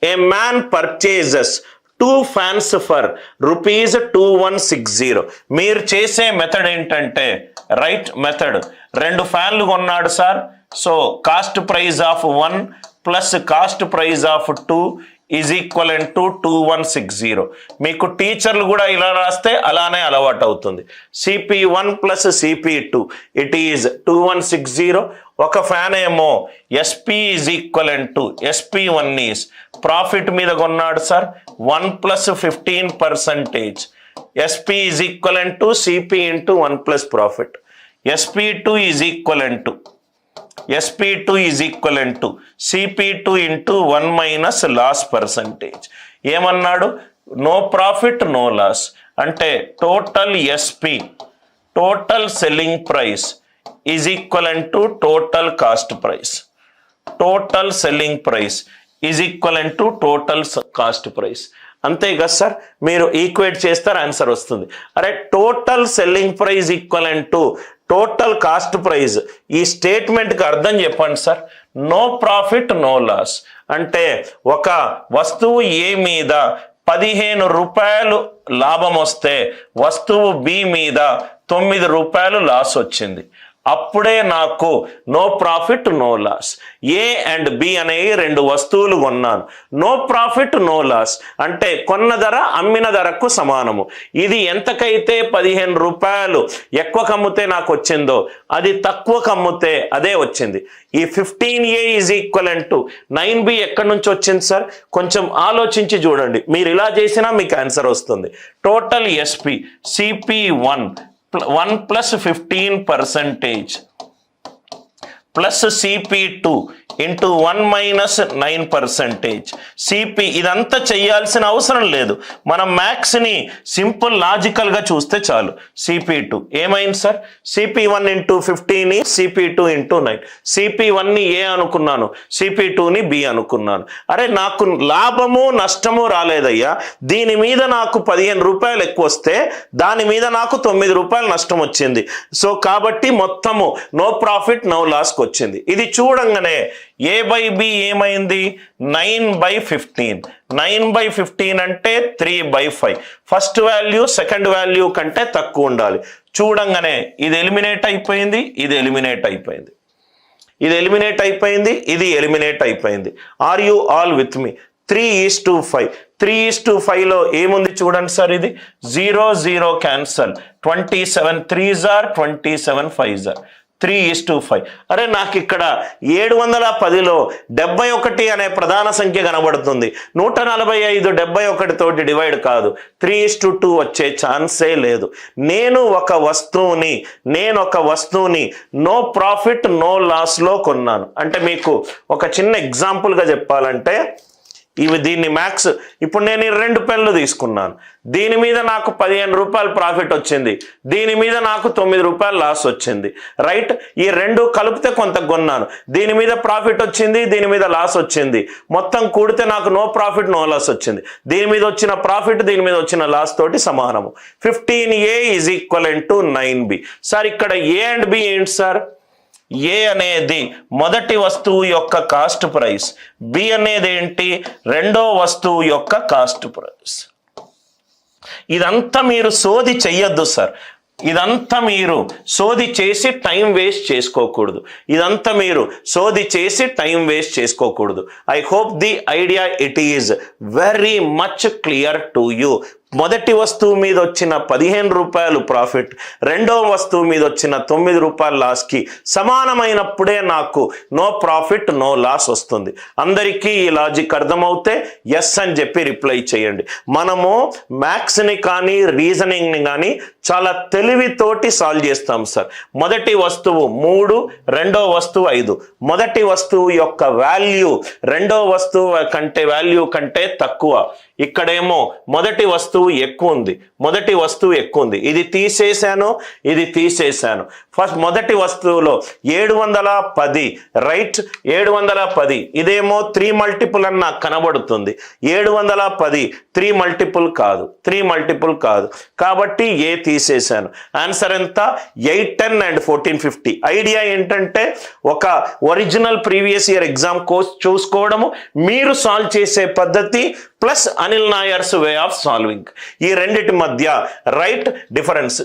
A man purchases 2 fans for ₹2160. మీరు చేసే method ఏంటంటే రైట్ మెథడ్, 2 ఫ్యాన్లు కొన్నాడు sir. So cost price of 1 plus cost price of 2 is equivalent to 2160. మీకు టీచర్లు కూడా ఇలా రాస్తే అలానే అలవాటు అవుతుంది. CP1 plus CP2 it is 2160. ఒక ఫ్యాన్ ఏమో SP is equivalent to SP1 is profit మీద కొన్నాడు sir 1 plus 15%. SP is equivalent to CP into 1 plus profit. SP2 is equivalent to SP2 is equivalent to CP2 into 1 minus loss percentage. ఏమన్నాడు? No profit no loss అంటే total SP total selling price is equivalent to total cost price. Total selling price is equivalent to total cost price. అంతే కదా sir, మీరు equate చేస్తారు answer వస్తుంది. అరే total selling price equivalent to total cost price, ఈ స్టేట్మెంట్కి అర్థం చెప్పండి sir. No profit no loss అంటే ఒక వస్తువు ఏ మీద ₹15 లాభం వస్తే వస్తువు బి మీద ₹9 లాస్ వచ్చింది. అప్పుడే నాకు no profit no loss. A and B అనేవి 2 వస్తువులు కొన్నాను. నో ప్రాఫిట్ నో లాస్ అంటే కొన్న ధర అమ్మిన ధరకు సమానము. ఇది ఎంతకైతే ₹15 ఎక్కువ కమ్మితే నాకు వచ్చిందో అది తక్కువ కమ్మితే అదే వచ్చింది. ఈ 15A is equivalent to 9B ఎక్కడి నుంచి వచ్చింది సార్? కొంచెం ఆలోచించి చూడండి. మీరు ఇలా చేసినా మీకు ఆన్సర్ వస్తుంది. Total SP CP1 1 plus 15% plus CP2 into 1 minus 9%. CP ఇదంతా చేయాల్సిన అవసరం లేదు. మనం మ్యాథ్స్ని సింపుల్ లాజికల్గా చూస్తే చాలు. CP2 ఏమైంది sir? CP1 into 15 CP2 into 9. CP1ని ఏ అనుకున్నాను, CP2ని B అనుకున్నాను. అరే నాకు లాభము నష్టము రాలేదయ్యా. దీని మీద నాకు ₹15 ఎక్కువ వస్తే దాని మీద నాకు ₹9 నష్టం వచ్చింది. సో కాబట్టి మొత్తము నో ప్రాఫిట్ నో లాస్కి వచ్చింది. ఇది చూడంగానే A బై B ఏమైంది? 9/15. 9/15 అంటే 3/5. ఫస్ట్ వాల్యూ సెకండ్ వాల్యూ కంటే తక్కువ ఉండాలి. చూడంగానే ఇది ఎలిమినేట్ అయిపోయింది, ఇది ఎలిమినేట్ అయిపోయింది, ఇది ఎలిమినేట్ అయిపోయింది, ఇది ఎలిమినేట్ అయిపోయింది. Are you all with me? 3:5. 3:5లో ఏముంది చూడండి సార్. ఇది 0 0 cancel. 27 3s are 27 5s are 3:5. అరే నాకు ఇక్కడ 710లో 71 అనే ప్రధాన సంఖ్య కనబడుతుంది. 145 71 తోటి డివైడ్ కాదు. 3:2 వచ్చే ఛాన్సే లేదు. నేను ఒక వస్తువుని నో ప్రాఫిట్ నో లాస్లో కొన్నాను. అంటే మీకు ఒక చిన్న ఎగ్జాంపుల్గా చెప్పాలంటే దీన్ని మ్యాథ్స్ ఇప్పుడు నేను ఈ 2 పెన్లు తీసుకున్నాను. దీని మీద నాకు ₹15 ప్రాఫిట్ వచ్చింది, దీని మీద నాకు ₹9 లాస్ వచ్చింది. రైట్, ఈ 2 కలిపితే కొంత కొన్నాను. దీని మీద ప్రాఫిట్ వచ్చింది, దీని మీద లాస్ వచ్చింది. మొత్తం కూడితే నాకు నో ప్రాఫిట్ నో లాస్ వచ్చింది. దీని మీద వచ్చిన ప్రాఫిట్ దీని మీద వచ్చిన లాస్ తోటి సమానము. 15A is equivalent to 9B. Sir ఇక్కడ A అండ్ B ఏంటి సార్? ఏ అనేది మొదటి వస్తువు యొక్క కాస్ట్ ప్రైస్, బి అనేది ఏంటి? రెండో వస్తువు యొక్క కాస్ట్ ప్రైస్. ఇదంతా మీరు సోది చెయ్యొద్దు సార్. ఇదంతా మీరు సోది చేసి టైం వేస్ట్ చేసుకోకూడదు. I hope the idea it is very much clear to you. మొదటి వస్తువు మీద వచ్చిన ₹15 ప్రాఫిట్ రెండో వస్తువు మీద వచ్చిన ₹9 లాస్కి సమానమైనప్పుడే నాకు నో ప్రాఫిట్ నో లాస్ వస్తుంది. అందరికీ ఈ లాజిక్ అర్థమవుతే ఎస్ అని చెప్పి రిప్లై చేయండి. మనము మ్యాథ్స్ని కానీ రీజనింగ్ని కానీ చాలా తెలివితోటి సాల్వ్ చేస్తాం సార్. మొదటి వస్తువు 3, రెండో వస్తువు 5. మొదటి వస్తువు యొక్క వాల్యూ రెండో వస్తువు కంటే వాల్యూ కంటే తక్కువ. ఇక్కడేమో మొదటి వస్తువు వస్తువు ఎక్కువ ఉంది, మొదటి వస్తువు ఎక్కువ ఉంది. ఇది తీసేశాను, ఇది తీసేశాను. ఫస్ట్ మొదటి వస్తువులో 710, రైట్, 710. ఇదేమో 3 మల్టిపుల్ అని నాకు కనబడుతుంది. 710 3 మల్టిపుల్ కాదు, 3 మల్టిపుల్ కాదు. కాబట్టి ఏ తీసేశాను. ఆన్సర్ ఎంత? 8, 10 and 14, 50. ఐడియా ఏంటంటే ఒక original previous year exam course చూసుకోవడము, మీరు సాల్వ్ చేసే పద్ధతి plus Anil Nair's way of solving, ఈ రెండిటి మధ్య రైట్ డిఫరెన్స్.